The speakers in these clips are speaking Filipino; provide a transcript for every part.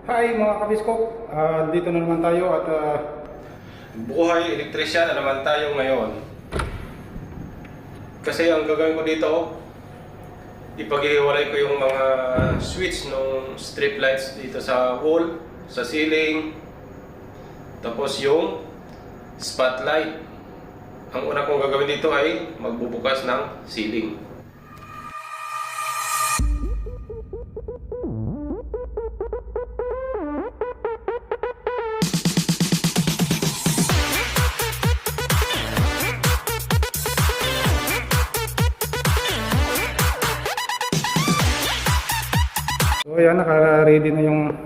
Hi mga kabiskop, dito na naman tayo at Buhay elektrisyan na naman tayo ngayon. Kasi ang gagawin ko dito, ipaghihiwalay ko yung mga switch ng strip lights dito sa wall, sa ceiling, tapos yung spotlight. Ang una kong gagawin dito ay magbubukas ng ceiling. so ayan, naka-ready na yung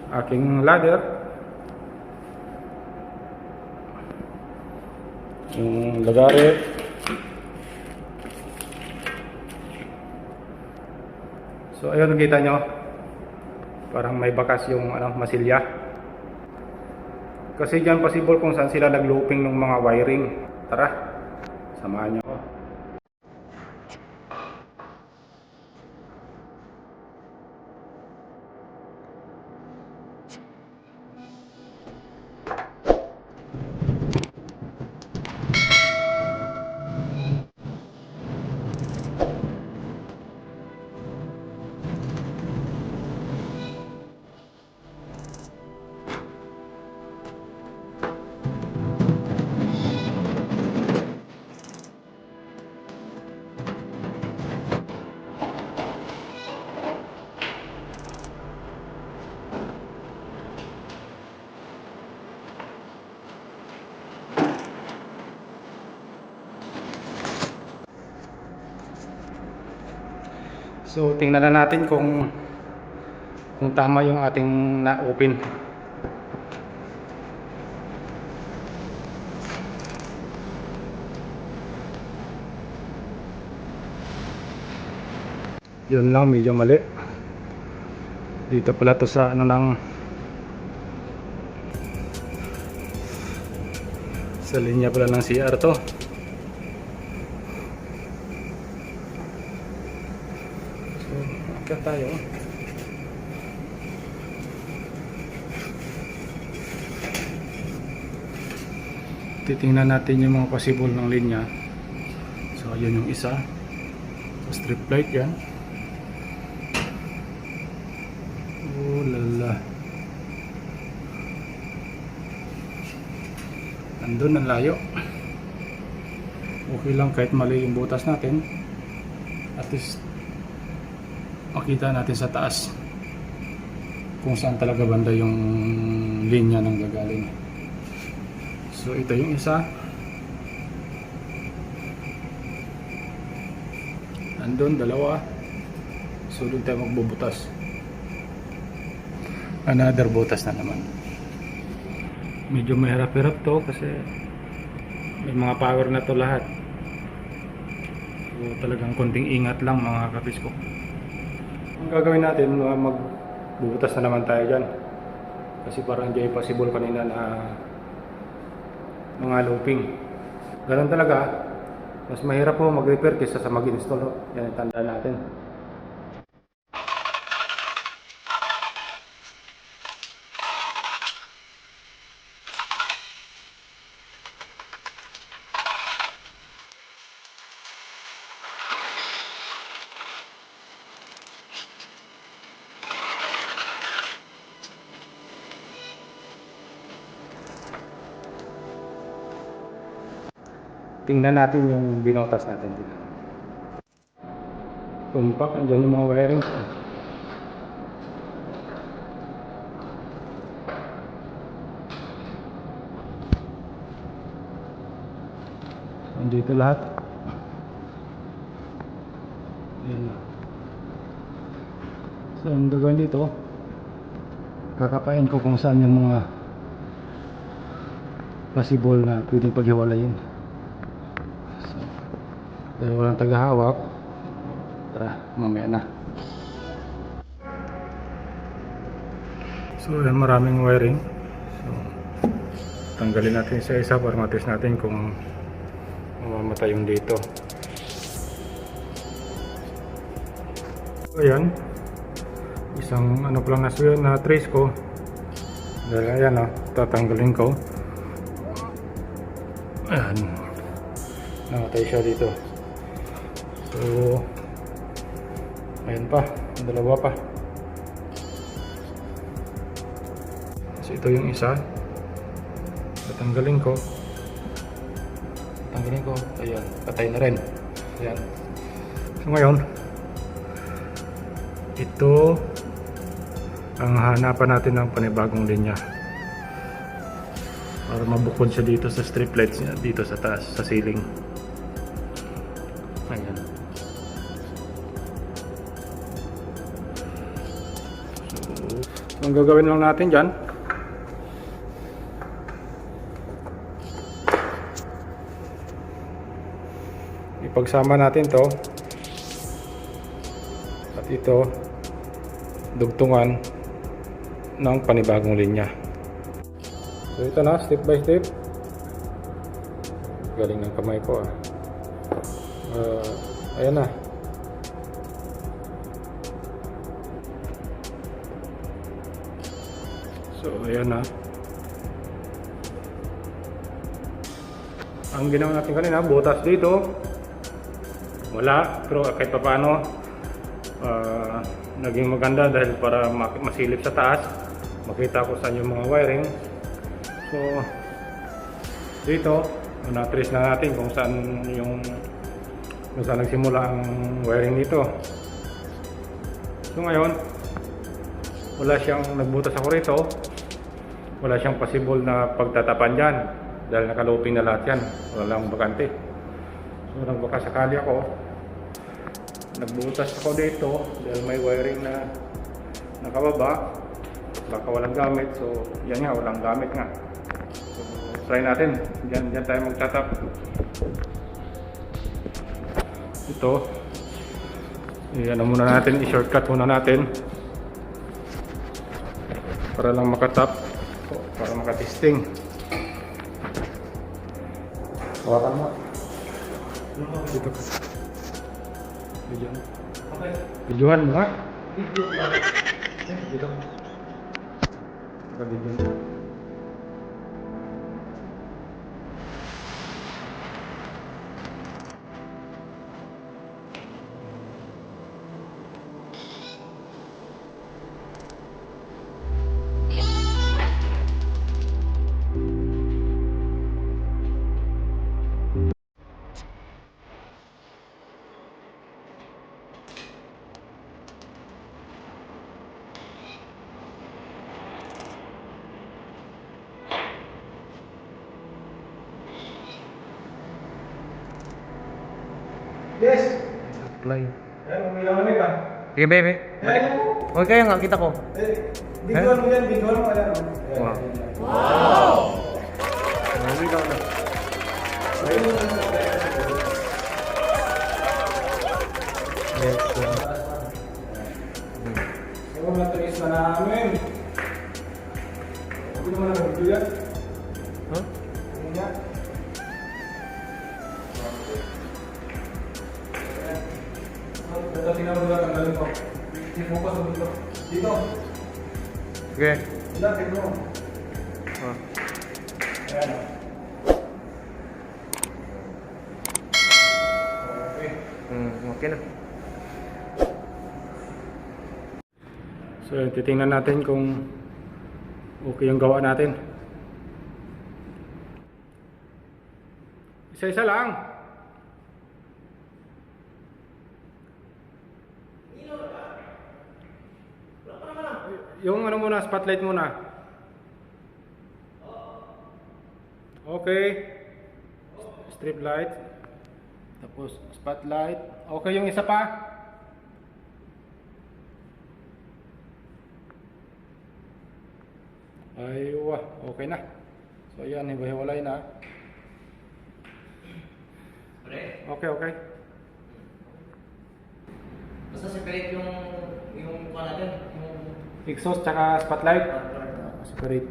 aking ladder, yung lagari. So ayun, nakita nyo parang may bakas yung masilya, kasi dyan possible kung saan sila nag-looping ng mga wiring. Tara, samahan nyo ako. So tingnan na natin kung tama yung ating na-open. Yun lang, medyo mali. Dito pala to sa sa linya pala ng CR to. Tayo. Titingnan natin yung mga possible ng linya. So yun yung isa. So, strip light yan. Oh lala. Andun ang layo. Okay lang kahit mali yung butas natin. At least makita natin sa taas kung saan talaga banda yung linya ng gagaling. So ito yung isa. Andun dalawa. So doon tayo magbubutas. Another butas na naman. Medyo mahirap-hirap to kasi may mga power na to lahat. So talagang konting ingat lang mga kapisko. Ang gagawin natin, magbubutas na naman tayo dyan, kasi parang hindi possible kanina na mga looping. Ganun talaga, mas mahirap po mag-repair kaysa sa mag-install. Yan ang tandaan natin. Tingnan natin yung binotas natin dito. Tumpak, andyan yung mga wiring. Andito lahat. Ayan. So ang gagawin dito, kakapain ko kung saan yung mga possible na pwedeng paghiwalayin. Dahil walang tagahawak, tara, mamaya na. So yan, maraming wiring. So tanggalin natin isa-isa para matest natin kung mamamatay yung dito. Ayan, Isang ano pa lang na trace ko. Dahil ayan o, tatanggalin ko. Ayan. Nakatay siya dito. So, ayan pa. Dalawa pa. So, ito yung isa. Tatanggalin ko. Ayan, patay na rin. Ayan. So ngayon, ito ang hanapan natin ng panibagong linya para mabukod siya dito sa strip lights niya, dito sa taas, sa ceiling. Ayan. So, ang gagawin lang natin dyan, ipagsama natin to at ito dugtungan ng panibagong linya. So ito na, step by step. Galing ng kamay ko ayan na. So ayan na. Ang ginawa natin kanina, butas dito wala, pero kahit pa paano naging maganda dahil para masilip sa taas, makita ko saan yung mga wiring. So dito na-trace na natin kung saan nagsimula ang wiring nito. So ngayon wala siyang nagbutas ako rito, wala siyang possible na pagtatapan dyan dahil nakaloping na lahat yan, wala lang bakante. So nagbakasakali ako, nagbutas ako dito dahil may wiring na nakababa, baka walang gamit. So yan nga, walang gamit nga. So try natin, dyan tayo magtatap. Ito ano muna natin, i-shortcut muna natin para lang makatap, para makatesting. Hawakan mo dito ka. Videoan. Okay. Videoan mo nga. Video. Dito. Video. Yes. Play. Umilang kami ka. Sige, bebe. Okay, kaya nga, kita ko. Videoan mo yan, videoan mo. Wow. Umilang na. Yes. Ewan na trace na namin. Hindi naman na video yan. Huh? Ano nga? Ito tinawag lang ang galing ko. Focus mo dito. Dito. Okay. Ilapit mo. Ah. Ayan. Okay. Okay na. So titingnan natin kung okay yung gawa natin. Isa-isa lang. Yung ano muna, spotlight muna. Okay. Strip light. Tapos spotlight. Okay yung isa pa. Aywa, okay na. So yan, hiwa-hiwalay na. Okay, okay. Basta separate yung mukha natin. Exhaust tsaka spotlight. Separate.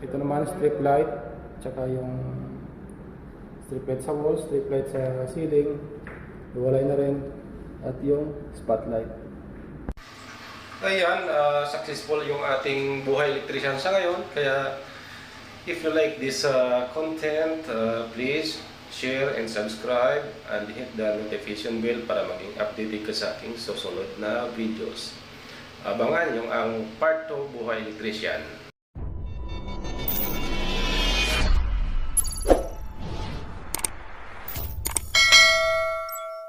Ito naman strip light tsaka yung strip light sa wall, strip light sa ceiling. Hiwalay na rin. At yung spotlight. Ayan, successful yung ating buhay electrician sa ngayon. Kaya if you like this content, please share and subscribe and hit the notification bell para maging updated ka sa aking susunod na videos. Abangan yung ang part 2 buhay electrician.